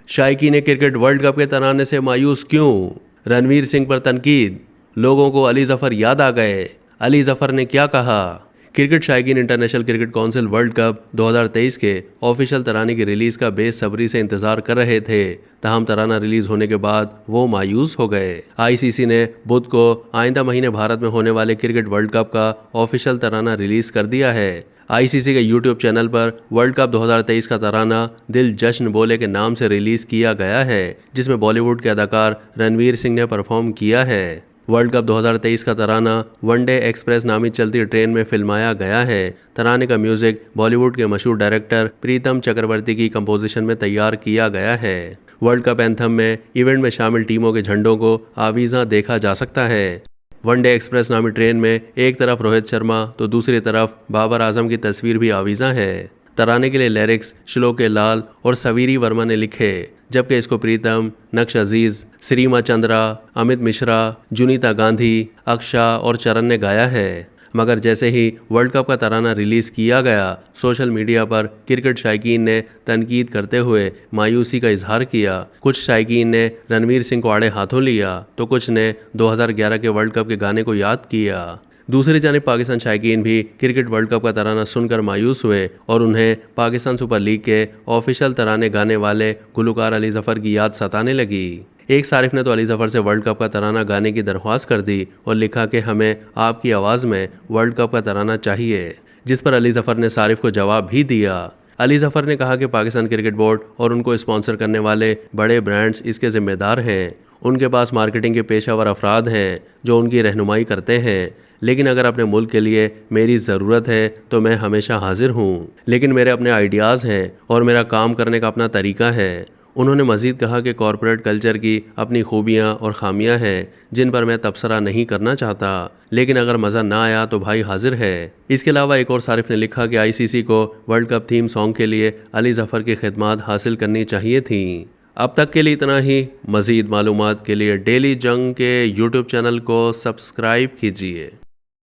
शाइकी ने cricket world cup के तराने से मायूस क्यों? रणवीर सिंह पर तनकीद, लोगों को अली जफर याद आ गए। अली जफर ने क्या कहा? क्रिकेट शाइकीन International Cricket Council World Cup 2023 के ऑफिशियल तराने की रिलीज का बेसब्री से इंतजार कर रहे थे। तहम तराना रिलीज होने के बाद वो मायूस हो गए। आईसीसी ने बुध को आइंदा महीने भारत में होने वाले क्रिकेट वर्ल्ड कप का ऑफिशियल तराना रिलीज कर दिया है। आईसीसी के यूट्यूब चैनल पर वर्ल्ड कप 2023 का तराना दिल जश्न बोले के नाम से रिलीज किया गया है, जिसमें बॉलीवुड के अदाकार रणवीर सिंह ने परफॉर्म किया है। वर्ल्ड कप 2023 का तराना वनडे एक्सप्रेस नामी चलती ट्रेन में फिल्माया गया है। तराने का म्यूजिक बॉलीवुड के मशहूर डायरेक्टर प्रीतम चक्रवर्ती की कंपोजिशन में तैयार किया गया है। वर्ल्ड कप एंथम में इवेंट में शामिल टीमों के झंडों को आवीज़ा देखा जा सकता है। वनडे एक्सप्रेस नामी ट्रेन में एक तरफ रोहित शर्मा तो दूसरी तरफ बाबर आजम की तस्वीर भी आवीज़ा है। तराने के लिए लिरिक्स श्लोक लाल और सवीरी वर्मा ने लिखे, जबकि इसको प्रीतम, नक्श अजीज, श्रीमा चंद्रा, अमित मिश्रा, जुनीता गांधी, अक्षा और चरण ने गाया है। मगर जैसे ही वर्ल्ड कप का तराना रिलीज किया गया, सोशल मीडिया पर क्रिकेट शाइकीन ने तनकीद करते हुए मायूसी का इजहार किया। कुछ शाइकीन ने रणवीर सिंह को आड़े हाथों लिया तो कुछ ने 2011 के वर्ल्ड कप के गाने को याद किया। दूसरी जानिब पाकिस्तान शाइकीन भी क्रिकेट वर्ल्ड कप का तराना सुनकर मायूस हुए और उन्हें पाकिस्तान सुपर लीग के ऑफिशियल तराने गाने वाले गुलकार अली जफर की याद सताने लगी। एक सारिफ ने तो अली जफर से वर्ल्ड कप का तराना गाने की दरख्वास्त कर दी और लिखा कि हमें आपकी आवाज़ में वर्ल्ड कप का तराना चाहिए, जिस पर अली जफर ने सारिफ को जवाब भी दिया। अली जफर ने कहा कि पाकिस्तान क्रिकेट बोर्ड और उनको स्पॉन्सर करने वाले बड़े ब्रांड्स इसके जिम्मेदार हैं। उनके पास मार्केटिंग के पेशावर अफराद हैं जो उनकी रहनुमाई करते हैं, लेकिन अगर अपने मुल्क के लिए मेरी ज़रूरत है तो मैं हमेशा हाजिर हूँ, लेकिन मेरे अपने आइडियाज़ हैं और मेरा काम करने का अपना तरीका है। उन्होंने मज़ीद कहा कि कॉरपोरेट कल्चर की अपनी खूबियाँ और ख़ामियाँ हैं जिन पर मैं तबसरा नहीं करना चाहता, लेकिन अगर मज़ा ना आया तो भाई हाजिर है। इसके अलावा एक और सारिफ ने लिखा कि आईसीसी को वर्ल्ड कप थीम सॉन्ग के लिए अली जफर की खिदमात हासिल करनी चाहिए थी। अब तक के लिए इतना ही। मज़ीद मालूमात के लिए डेली जंग के यूट्यूब चैनल को सब्सक्राइब कीजिए।